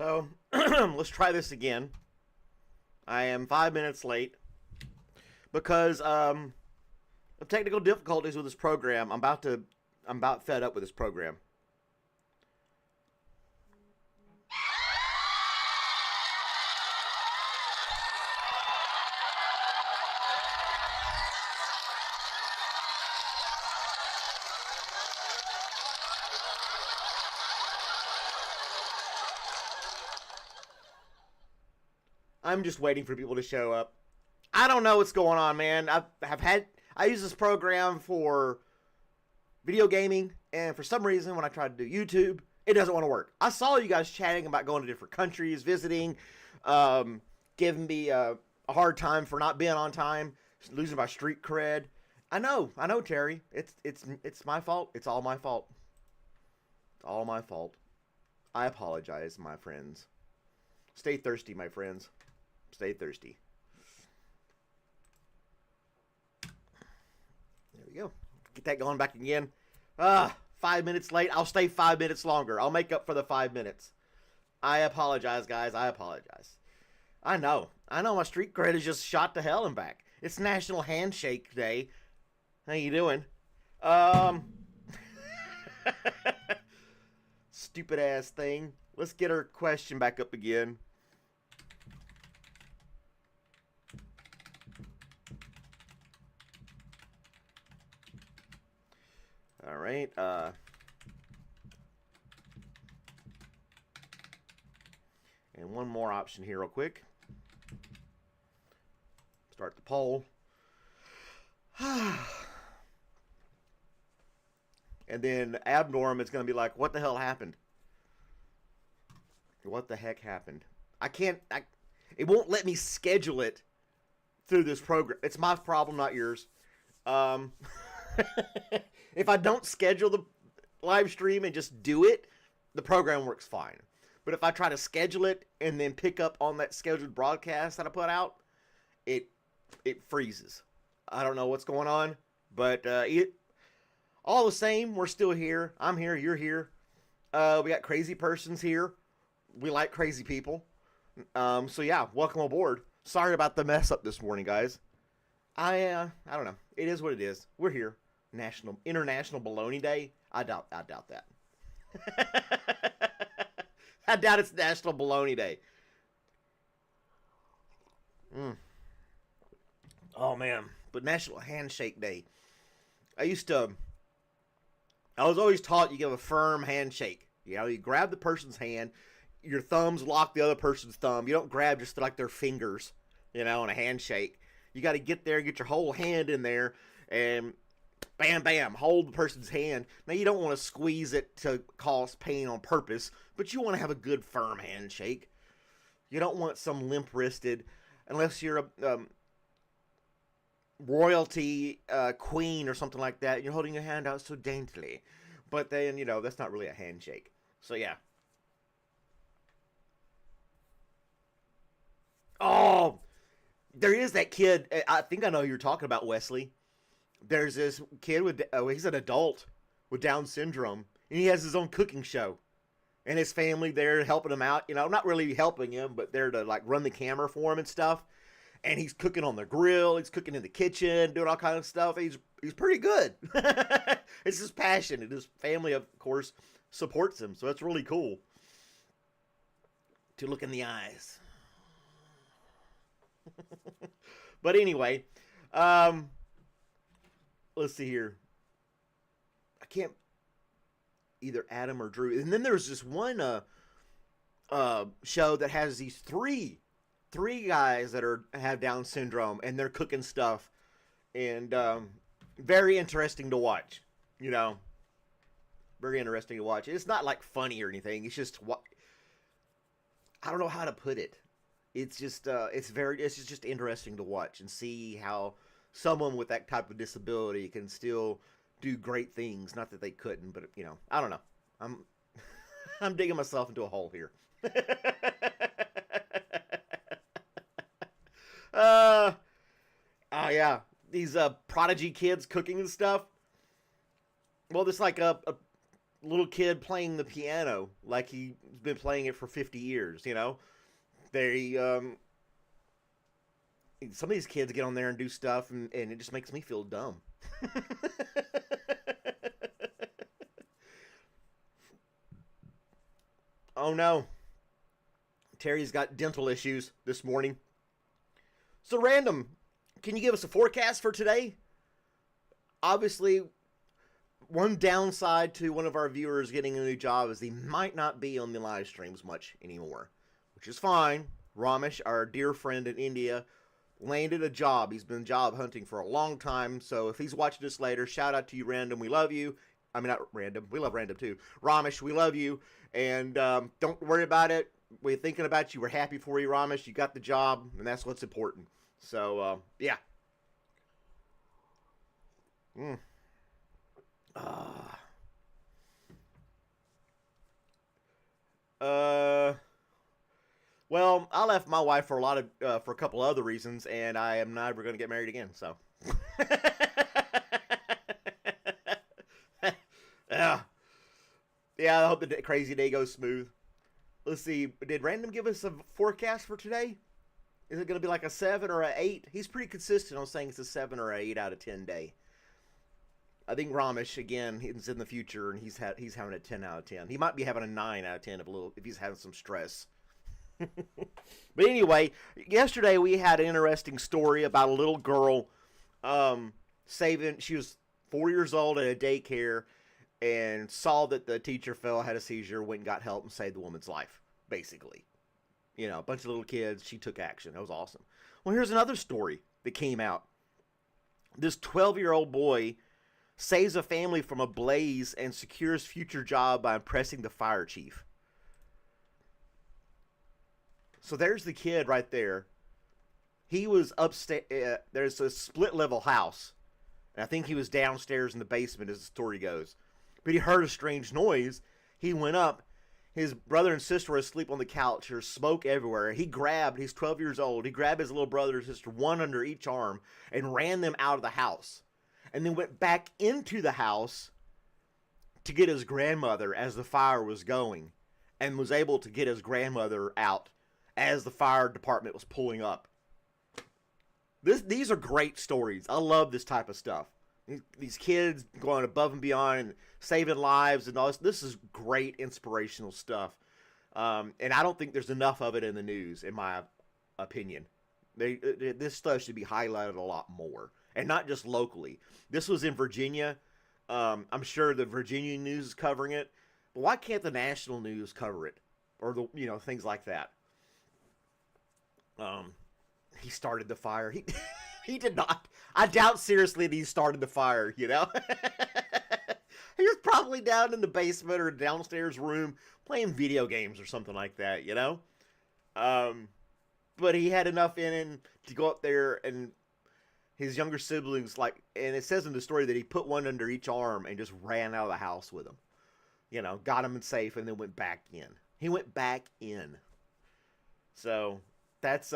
So, let's try this again. I am 5 minutes late because of technical difficulties with this program. I'm about fed up with this program. I'm just waiting for people to show up. I don't know what's going on, man. I use this program for video gaming, and for some reason, when I try to do YouTube, it doesn't want to work. I saw you guys chatting about going to different countries, visiting, giving me a hard time for not being on time, losing my street cred. I know, Terry. It's my fault. It's all my fault. It's all my fault. I apologize, my friends. Stay thirsty, my friends. Stay thirsty. There we go. Get that going back again. 5 minutes late. I'll stay 5 minutes longer. I'll make up for the 5 minutes. I apologize, guys. I apologize. I know my street cred is just shot to hell and back. It's National Handshake Day. How you doing? Stupid ass thing. Let's get our question back up again. All right. And one more option here real quick. Start the poll. And then Abnorm is going to be like, what the hell happened? What the heck happened? It won't let me schedule it through this program. It's my problem, not yours. If I don't schedule the live stream and just do it, the program works fine. But if I try to schedule it and then pick up on that scheduled broadcast that I put out, it freezes. I don't know what's going on, but all the same, we're still here. I'm here. You're here. We got crazy persons here. We like crazy people. So yeah, welcome aboard. Sorry about the mess up this morning, guys. I don't know. It is what it is. We're here. International Baloney Day. I doubt that. I doubt it's National Baloney Day. Oh man, but National Handshake Day. I was always taught you give a firm handshake. You know, you grab the person's hand, your thumbs lock the other person's thumb. You don't grab just like their fingers, you know, in a handshake. You got to get there, get your whole hand in there, and bam, bam, hold the person's hand. Now, you don't want to squeeze it to cause pain on purpose, but you want to have a good, firm handshake. You don't want some limp-wristed, unless you're a royalty queen or something like that. You're holding your hand out so daintily. But then, you know, that's not really a handshake. So, yeah. Oh, there is that kid. I think I know who you're talking about, Wesley. There's this kid with, he's an adult with Down syndrome, and he has his own cooking show. And his family there helping him out, you know, not really helping him, but there to like run the camera for him and stuff. And he's cooking on the grill, he's cooking in the kitchen, doing all kinds of stuff. He's pretty good. It's his passion, and his family, of course, supports him. So that's really cool to look in the eyes. But anyway, let's see here. I can't either Adam or Drew. And then there's this one show that has these three guys that have Down syndrome, and they're cooking stuff, and very interesting to watch. You know, very interesting to watch. It's not like funny or anything. It's just I don't know how to put it. It's just it's just interesting to watch and see how someone with that type of disability can still do great things. Not that they couldn't, but you know, I don't know. I'm digging myself into a hole here. Oh yeah, these prodigy kids cooking and stuff. Well, there's like little kid playing the piano like he's been playing it for 50 years, you know? They, some of these kids get on there and do stuff, and it just makes me feel dumb. Oh no. Terry's got dental issues this morning. So, Random, can you give us a forecast for today? Obviously, one downside to one of our viewers getting a new job is he might not be on the live streams much anymore, which is fine. Ramesh, our dear friend in India, landed a job. He's been job hunting for a long time, so if he's watching this later, shout out to you, Random. We love you. I mean, not Random. We love Random, too. Ramesh, we love you, and don't worry about it. We're thinking about you. We're happy for you, Ramesh. You got the job, and that's what's important. So, yeah. Well, I left my wife for for a couple other reasons, and I am never going to get married again. So, yeah, I hope the crazy day goes smooth. Let's see. Did Random give us a forecast for today? Is it going to be like a 7 or an 8? He's pretty consistent on saying it's a 7 or an 8 out of 10 day. I think Ramesh, again, he's in the future, and he's having a 10 out of 10. He might be having a 9 out of 10 if he's having some stress. But anyway, yesterday we had an interesting story about a little girl she was 4 years old at a daycare and saw that the teacher had a seizure, went and got help and saved the woman's life, basically. You know, a bunch of little kids, she took action. That was awesome. Well, here's another story that came out. This 12-year-old boy saves a family from a blaze and secures future job by impressing the fire chief. So there's the kid right there. He was upstairs. There's a split-level house. And I think he was downstairs in the basement as the story goes. But he heard a strange noise. He went up. His brother and sister were asleep on the couch. There's smoke everywhere. He's 12 years old. He grabbed his little brother and sister, one under each arm, and ran them out of the house. And then went back into the house to get his grandmother as the fire was going. And was able to get his grandmother out as the fire department was pulling up. These are great stories. I love this type of stuff. These kids going above and beyond and saving lives and all this. This is great inspirational stuff. And I don't think there's enough of it in the news, in my opinion. This stuff should be highlighted a lot more. And not just locally. This was in Virginia. I'm sure the Virginia news is covering it. But why can't the national news cover it? Or things like that. He started the fire. He did not. I doubt seriously that he started the fire, He was probably down in the basement or downstairs room playing video games or something like that, But he had enough in him to go up there, and his younger siblings, and it says in the story that he put one under each arm and just ran out of the house with him. Got him in safe and then went back in. He went back in. So that's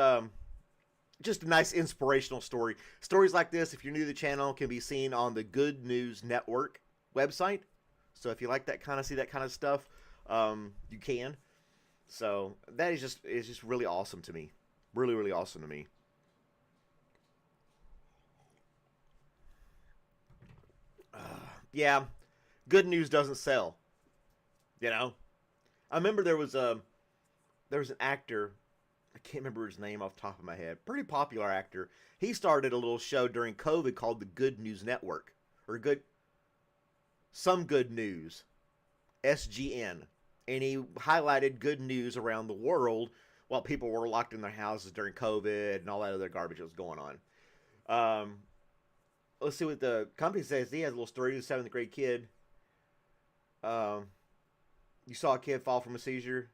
just a nice inspirational story. Stories like this, if you're new to the channel, can be seen on the Good News Network website. So if you like see that kind of stuff, you can. So that is just really awesome to me. Really, really awesome to me. Yeah, good news doesn't sell. I remember there was an actor. I can't remember his name off the top of my head. Pretty popular actor. He started a little show during COVID called the Good News Network. Or Some Good News. SGN. And he highlighted good news around the world while people were locked in their houses during COVID and all that other garbage that was going on. Let's see what the company says. He has a little story. He was a 7th grade kid. You saw a kid fall from a seizure.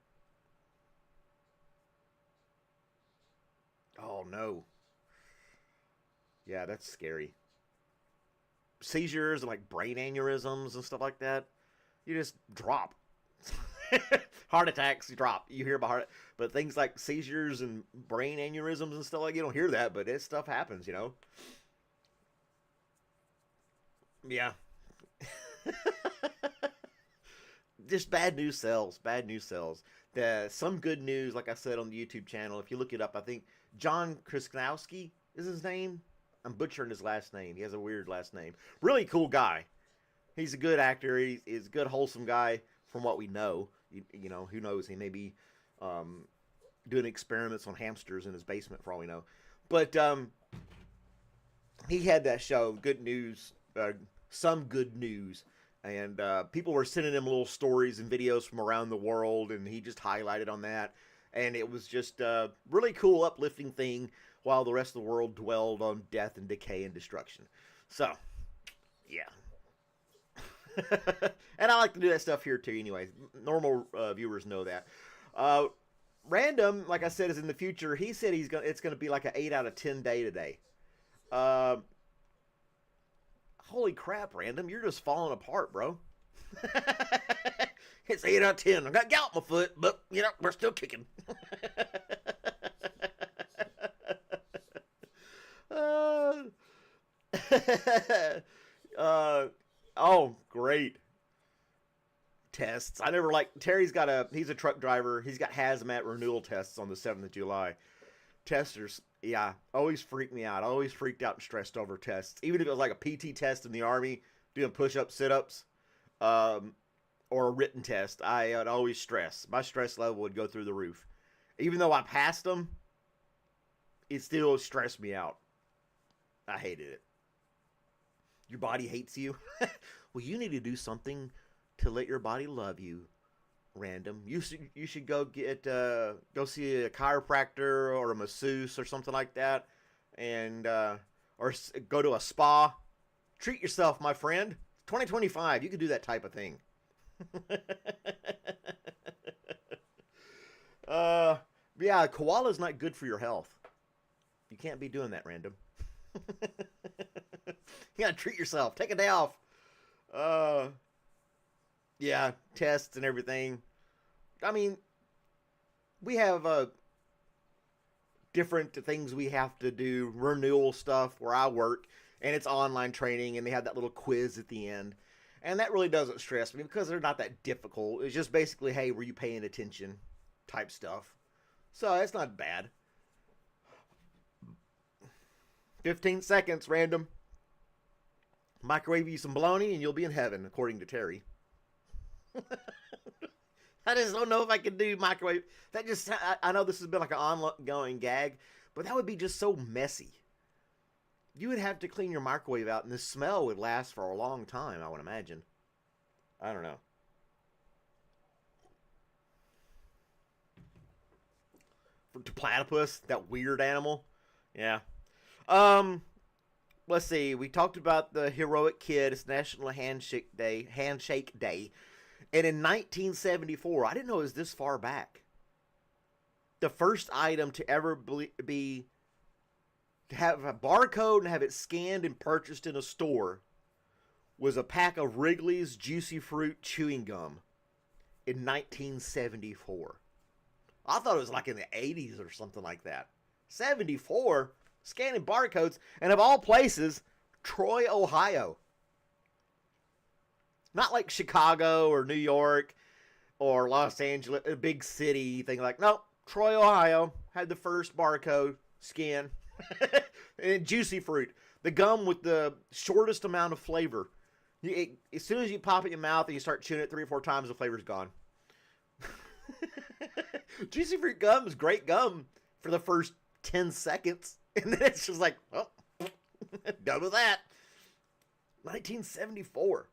Oh, no. Yeah, that's scary. Seizures and brain aneurysms and stuff like that. You just drop. Heart attacks, you drop. You hear about but things like seizures and brain aneurysms and stuff, you don't hear that, but this stuff happens, Yeah. Just bad news sells. Bad news sells. Some good news, like I said on the YouTube channel, if you look it up, I think John Krasinski is his name. I'm butchering his last name. He has a weird last name. Really cool guy. He's a good actor. He's a good, wholesome guy from what we know. You know, who knows? He may be doing experiments on hamsters in his basement for all we know. But he had that show, Good News, Some Good News. And people were sending him little stories and videos from around the world, and he just highlighted on that. And it was just a really cool, uplifting thing while the rest of the world dwelled on death and decay and destruction. So, yeah. And I like to do that stuff here too anyway. Normal viewers know that. Random, like I said, is in the future. He said it's gonna be like an 8 out of 10 day today. Holy crap, Random, you're just falling apart, bro. It's 8 out of 10. I got gout in my foot, but you know, we're still kicking. Oh, great. Tests. I never like Terry's he's a truck driver. He's got hazmat renewal tests on the 7th of July. Testers, yeah, always freak me out. I always freaked out and stressed over tests. Even if it was like a PT test in the Army, doing push-ups, sit-ups, or a written test, I'd always stress. My stress level would go through the roof. Even though I passed them, it still stressed me out. I hated it. Your body hates you? Well, you need to do something to let your body love you. Random. You should go go see a chiropractor or a masseuse or something like that, and or go to a spa. Treat yourself, my friend. 2025. You can do that type of thing. Yeah, koala's not good for your health. You can't be doing that, Random. You gotta treat yourself. Take a day off. Yeah, tests and everything. I mean, we have different things we have to do, renewal stuff where I work, and it's online training, and they have that little quiz at the end. And that really doesn't stress me because they're not that difficult. It's just basically, hey, were you paying attention type stuff. So it's not bad. 15 seconds, Random. Microwave you some bologna and you'll be in heaven, according to Terry. I just don't know if I can do microwave. That just, I know this has been like an ongoing gag, but that would be just so messy. You would have to clean your microwave out, and the smell would last for a long time, I would imagine. I don't know. To platypus, that weird animal. Yeah. Let's see. We talked about the heroic kid. It's National Handshake Day. And in 1974, I didn't know it was this far back. The first item to ever be to have a barcode and have it scanned and purchased in a store was a pack of Wrigley's Juicy Fruit chewing gum in 1974. I thought it was like in the 80s or something like that. 74? Scanning barcodes. And of all places, Troy, Ohio. Not like Chicago or New York or Los Angeles, a big city thing like, no, Troy, Ohio had the first barcode scan. And Juicy Fruit, the gum with the shortest amount of flavor. As soon as you pop it in your mouth and you start chewing it 3 or 4 times, the flavor's gone. Juicy Fruit gum is great gum for the first 10 seconds. And then it's just like, oh, done with that. 1974.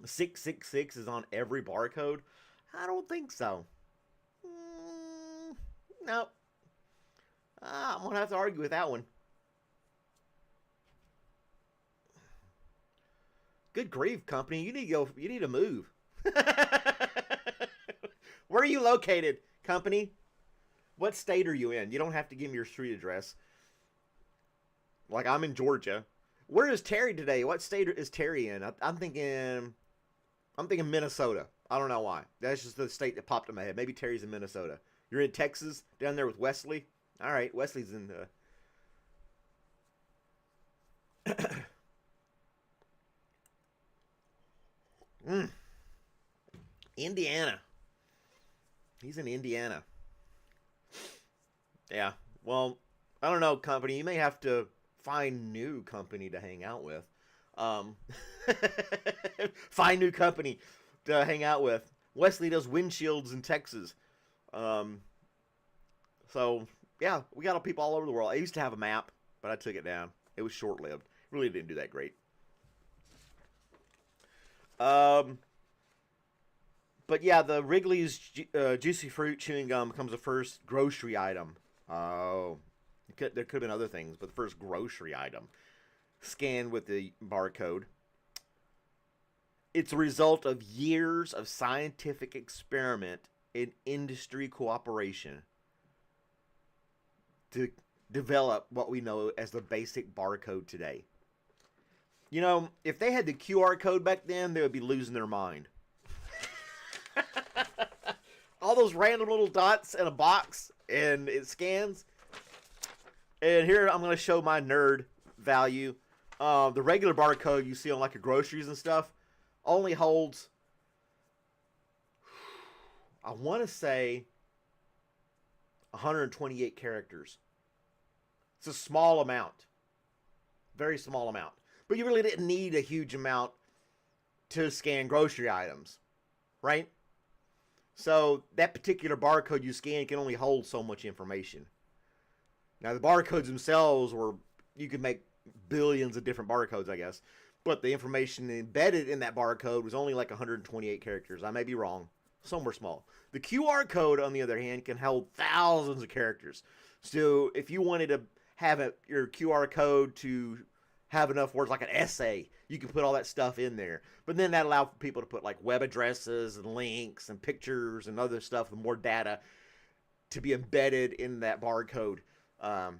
666 is on every barcode? I don't think so. No. I'm going to have to argue with that one. Good grief, company. You need to move. Where are you located, company? What state are you in? You don't have to give me your street address. Like, I'm in Georgia. Where is Terry today? What state is Terry in? I'm thinking Minnesota. I don't know why. That's just the state that popped in my head. Maybe Terry's in Minnesota. You're in Texas, down there with Wesley? All right, Wesley's in Indiana. He's in Indiana. Yeah. Well, I don't know, company. You may have to find new company to hang out with. Um, find new company to hang out with. Wesley does windshields in Texas. Um, so yeah, we got people all over the world. I used to have a map, but I took it down. It was short lived. Really didn't do that great. Um, but yeah, the Wrigley's Juicy Fruit chewing gum becomes the first grocery item. Oh, there could have been other things, but the first grocery item scanned with the barcode. It's a result of years of scientific experiment and industry cooperation to develop what we know as the basic barcode today. You know, if they had the QR code back then, they would be losing their mind. All those random little dots in a box, and it scans. And here I'm going to show my nerd value. The regular barcode you see on like your groceries and stuff only holds, I want to say, 128 characters. It's a small amount. Very small amount. But you really didn't need a huge amount to scan grocery items, right? So that particular barcode you scan can only hold so much information. Now the barcodes themselves you could make billions of different barcodes, I guess. But the information embedded in that barcode was only like 128 characters. I may be wrong. Somewhere small. The QR code, on the other hand, can hold thousands of characters. So if you wanted to have your QR code to have enough words like an essay, you can put all that stuff in there. But then that allowed people to put like web addresses and links and pictures and other stuff and more data to be embedded in that barcode.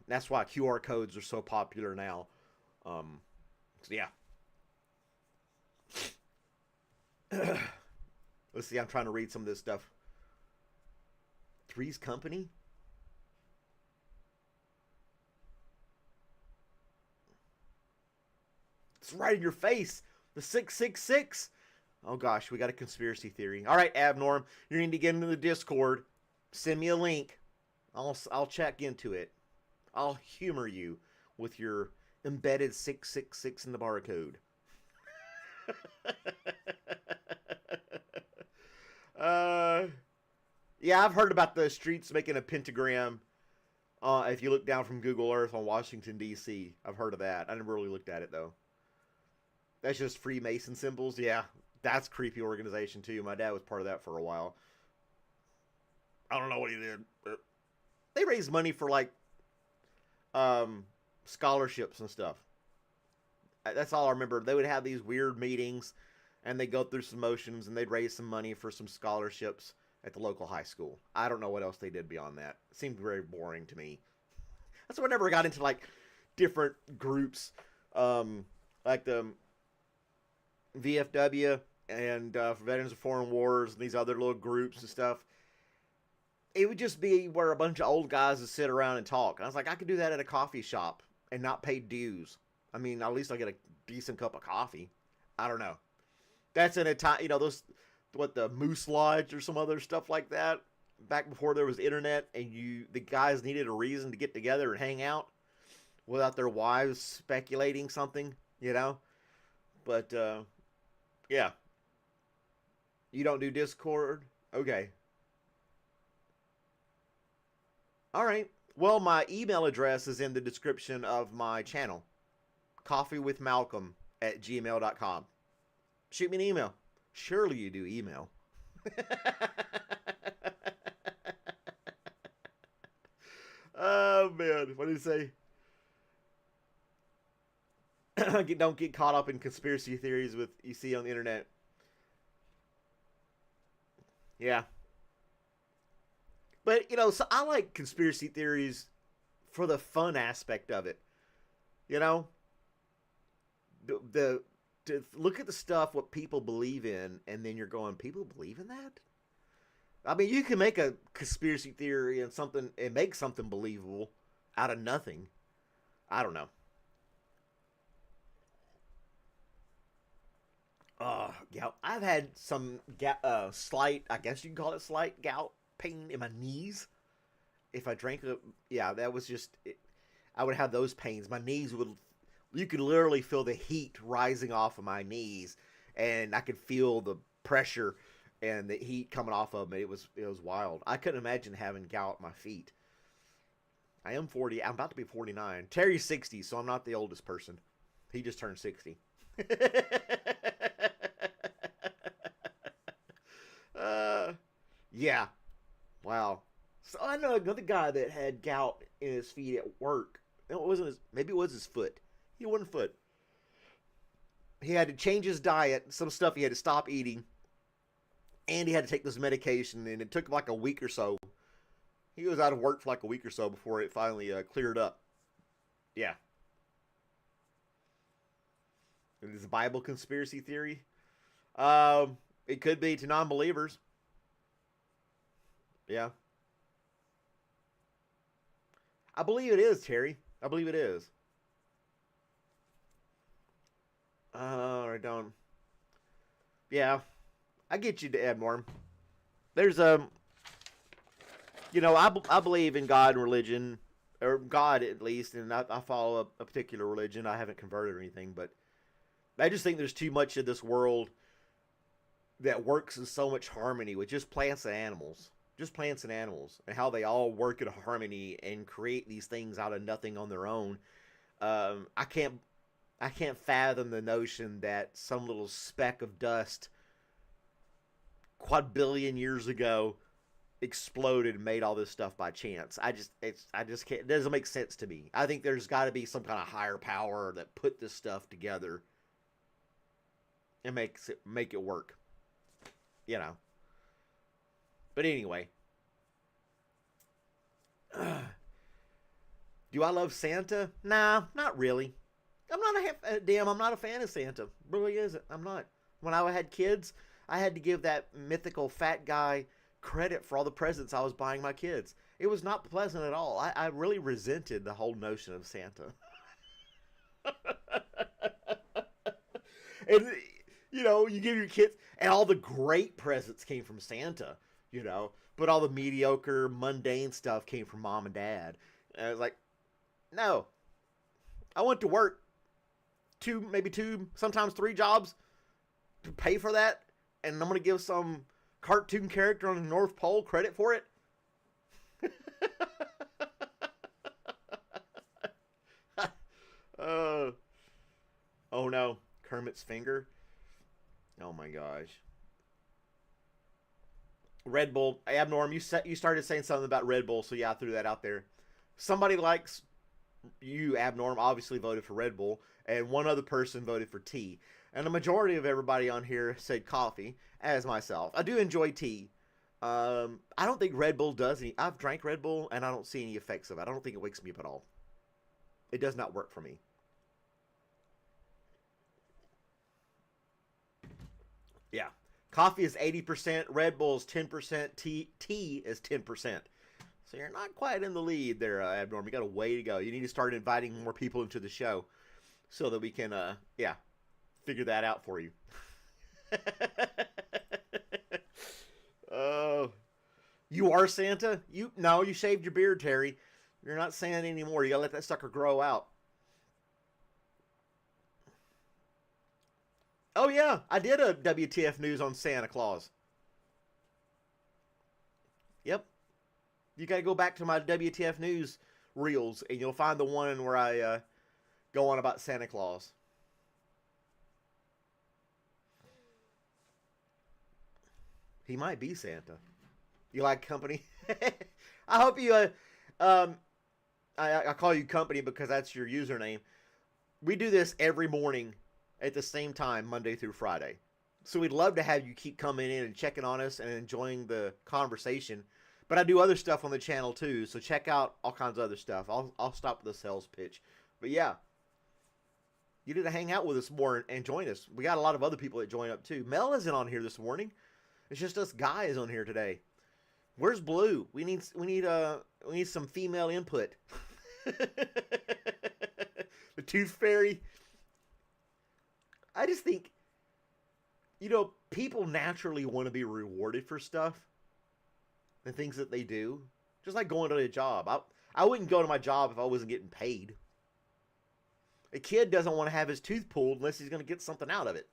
That's why QR codes are so popular now. So yeah. Let's see, I'm trying to read some of this stuff. Three's Company? It's right in your face. The 666. Oh gosh, we got a conspiracy theory. All right, Abnorm, you need to get into the Discord. Send me a link. I'll check into it. I'll humor you with your embedded 666 in the barcode. Yeah, I've heard about the streets making a pentagram. If you look down from Google Earth on Washington, D.C., I've heard of that. I never really looked at it, though. That's just Freemason symbols? Yeah, that's a creepy organization, too. My dad was part of that for a while. I don't know what he did. But they raised money for, like, scholarships and stuff. That's all I remember. They would have these weird meetings, and they'd go through some motions, and they'd raise some money for some scholarships at the local high school. I don't know what else they did beyond that. It seemed very boring to me. That's why I never got into, like, different groups, like the VFW and Veterans of Foreign Wars and these other little groups and stuff. It would just be where a bunch of old guys would sit around and talk. And I was like, I could do that at a coffee shop and not pay dues. I mean, at least I get a decent cup of coffee. I don't know. That's in a time, those, the Moose Lodge or some other stuff like that. Back before there was internet and the guys needed a reason to get together and hang out without their wives speculating something, But, yeah. You don't do Discord? Okay. All right. Well, my email address is in the description of my channel. coffeewithmalcolm@gmail.com. Shoot me an email. Surely you do email. Oh, man. What did he say? Don't get caught up in conspiracy theories you see on the internet. Yeah. But, so I like conspiracy theories for the fun aspect of it. To look at the stuff, what people believe in, and then you're going, people believe in that? I mean, you can make a conspiracy theory and make something believable out of nothing. I don't know. gout. I've had some slight, I guess you can call it slight gout pain in my knees. If I drank a, yeah, that was just, I would have those pains. My knees would, you could literally feel the heat rising off of my knees, and I could feel the pressure and the heat coming off of me. It was wild. I couldn't imagine having gout at my feet. I am 40. I'm about to be 49. Terry's 60, so I'm not the oldest person. He just turned 60. Yeah. Wow. So I know another guy that had gout in his feet at work. It wasn't his, maybe it was his foot. He had one foot. He had to change his diet, some stuff he had to stop eating, and he had to take this medication, and it took like a week or so. He was out of work for like a week or so before it finally cleared up. Yeah. It is a Bible conspiracy theory. It could be to non-believers. Yeah. I believe it is, Terry. I believe it is. I don't. Yeah. I get you, Abnorm. There's I believe in God and religion, or God at least, and I follow a particular religion. I haven't converted or anything, but I just think there's too much of this world that works in so much harmony with just plants and animals. Just plants and animals, and how they all work in harmony and create these things out of nothing on their own. I can't fathom the notion that some little speck of dust quadrillion years ago exploded and made all this stuff by chance. I just can't. It doesn't make sense to me. I think there's got to be some kind of higher power that put this stuff together and make it work. You know. But anyway, do I love Santa? Nah, not really. I'm not a fan of Santa. Really isn't. I'm not. When I had kids, I had to give that mythical fat guy credit for all the presents I was buying my kids. It was not pleasant at all. I really resented the whole notion of Santa. And, you give your kids, and all the great presents came from Santa, but all the mediocre, mundane stuff came from mom and dad. And I was like, no. I went to work maybe two, sometimes three jobs to pay for that, and I'm going to give some cartoon character on the North Pole credit for it? Oh no, Kermit's finger. Oh my gosh. Red Bull, Abnorm, you started saying something about Red Bull, so yeah, I threw that out there. Somebody likes you, Abnorm, obviously voted for Red Bull, and one other person voted for tea. And the majority of everybody on here said coffee, as myself. I do enjoy tea. I don't think Red Bull does any. I've drank Red Bull, and I don't see any effects of it. I don't think it wakes me up at all. It does not work for me. Yeah. Coffee is 80%, Red Bull is 10%, tea is 10%. So you're not quite in the lead there, Abnorm. You got a way to go. You need to start inviting more people into the show so that we can, figure that out for you. You are Santa? No, you shaved your beard, Terry. You're not Santa anymore. You gotta let that sucker grow out. Oh yeah, I did a WTF news on Santa Claus. Yep. You gotta go back to my WTF news reels, and you'll find the one where I go on about Santa Claus. He might be Santa. You like company? I hope you. I call you company because that's your username. We do this every morning at the same time, Monday through Friday. So we'd love to have you keep coming in and checking on us and enjoying the conversation. But I do other stuff on the channel too, so check out all kinds of other stuff. I'll stop with the sales pitch. But yeah, you need to hang out with us more and join us. We got a lot of other people that join up too. Mel isn't on here this morning. It's just us guys on here today. Where's Blue? We need some female input. The Tooth Fairy. I just think people naturally want to be rewarded for stuff and things that they do. Just like going to a job. I wouldn't go to my job if I wasn't getting paid. A kid doesn't want to have his tooth pulled unless he's going to get something out of it.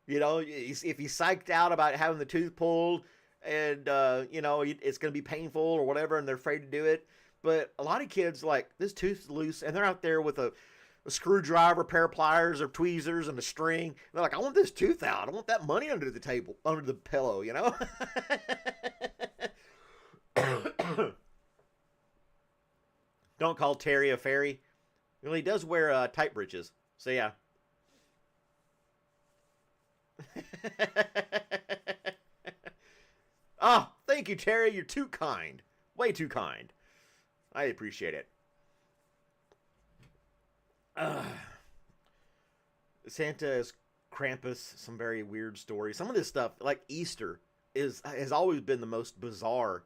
If he's psyched out about having the tooth pulled and, it's going to be painful or whatever and they're afraid to do it. But a lot of kids, like, this tooth's loose and they're out there with a screwdriver, pair of pliers or tweezers and a string. They're like, I want this tooth out. I want that money under the table, under the pillow, Don't call Terry a fairy. Well, he does wear tight breeches. So, yeah. Oh, thank you, Terry. You're too kind. Way too kind. I appreciate it. Santa is Krampus, some very weird stories. Some of this stuff, like Easter, has always been the most bizarre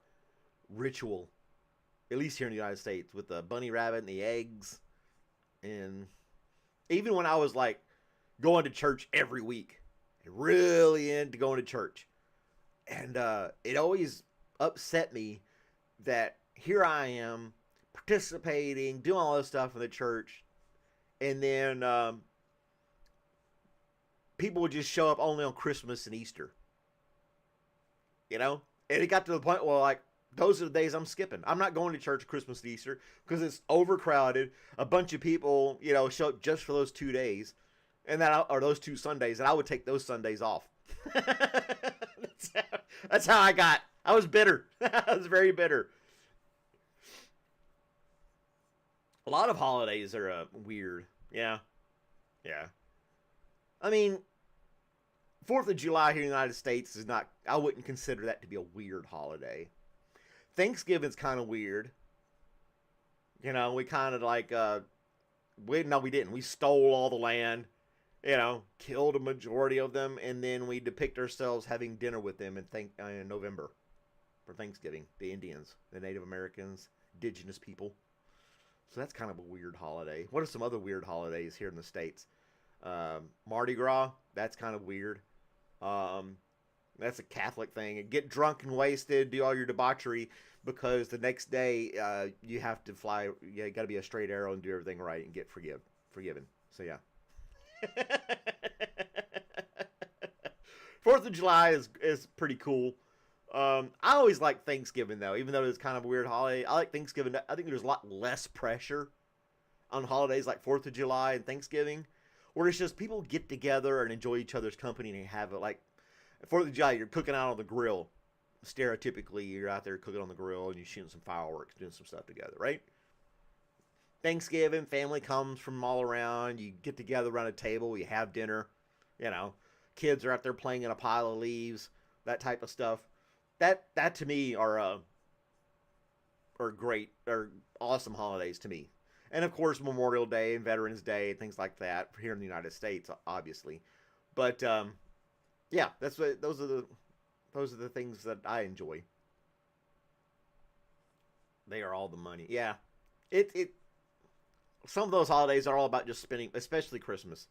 ritual, at least here in the United States, with the bunny rabbit and the eggs. And even when I was like going to church every week, really into going to church, and it always upset me that here I am participating, doing all this stuff in the church, and then people would just show up only on Christmas and Easter. And it got to the point where, like, those are the days I'm skipping. I'm not going to church Christmas and Easter because it's overcrowded. A bunch of people, show up just for those 2 days, or those 2 Sundays, and I would take those Sundays off. That's how I got. I was bitter. I was very bitter. A lot of holidays are weird. Yeah. I mean, 4th of July here in the United States is not, I wouldn't consider that to be a weird holiday. Thanksgiving's kind of weird. We kind of like, we didn't. We stole all the land, killed a majority of them, and then we depict ourselves having dinner with them in November for Thanksgiving. The Indians, the Native Americans, indigenous people. So that's kind of a weird holiday. What are some other weird holidays here in the States? Mardi Gras, that's kind of weird. That's a Catholic thing. Get drunk and wasted, do all your debauchery, because the next day you have to fly. You got to be a straight arrow and do everything right and get forgiven. So yeah. 4th of July is pretty cool. I always like Thanksgiving though, even though it's kind of a weird holiday. I like Thanksgiving. I think there's a lot less pressure on holidays like 4th of July and Thanksgiving, where it's just people get together and enjoy each other's company and have it. Like 4th of July, you're cooking out on the grill. Stereotypically, you're out there cooking on the grill and you're shooting some fireworks, doing some stuff together, right? Thanksgiving, family comes from all around. You get together around a table. You have dinner. Kids are out there playing in a pile of leaves. That type of stuff. That to me are great, or awesome holidays to me. And of course, Memorial Day and Veterans Day, things like that here in the United States, obviously. But yeah, those are the things that I enjoy. They are all the money. Yeah, some of those holidays are all about just spending, especially Christmas.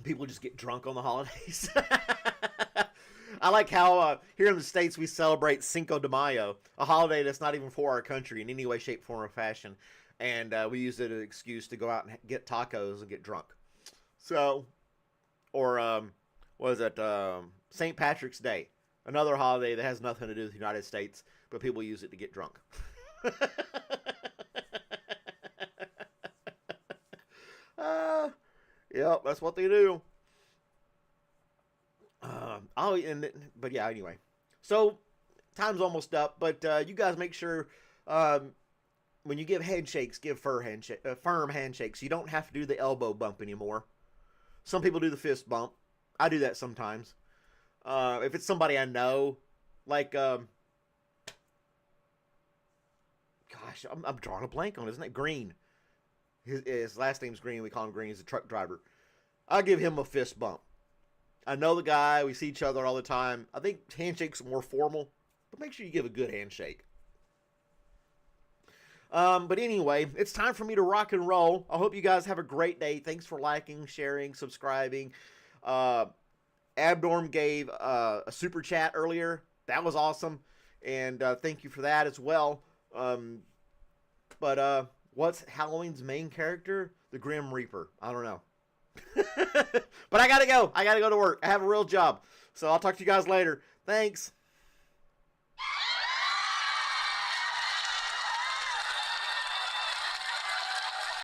People just get drunk on the holidays. I like how here in the States we celebrate Cinco de Mayo, a holiday that's not even for our country in any way, shape, form, or fashion. And we use it as an excuse to go out and get tacos and get drunk. So, or what is it? St. Patrick's Day, another holiday that has nothing to do with the United States, but people use it to get drunk. Yep, that's what they do. But yeah, anyway. So, time's almost up, but you guys make sure when you give handshakes, give firm handshakes. You don't have to do the elbow bump anymore. Some people do the fist bump. I do that sometimes. If it's somebody I know, like, gosh, I'm drawing a blank on, isn't it? Green. His last name's Green. We call him Green. He's a truck driver. I'll give him a fist bump. I know the guy. We see each other all the time. I think handshakes are more formal, but make sure you give a good handshake. But anyway, it's time for me to rock and roll. I hope you guys have a great day. Thanks for liking, sharing, subscribing. Abnorm gave a super chat earlier. That was awesome. And thank you for that as well. But what's Halloween's main character? The Grim Reaper. I don't know. But I gotta go. I gotta go to work. I have a real job. So I'll talk to you guys later. Thanks.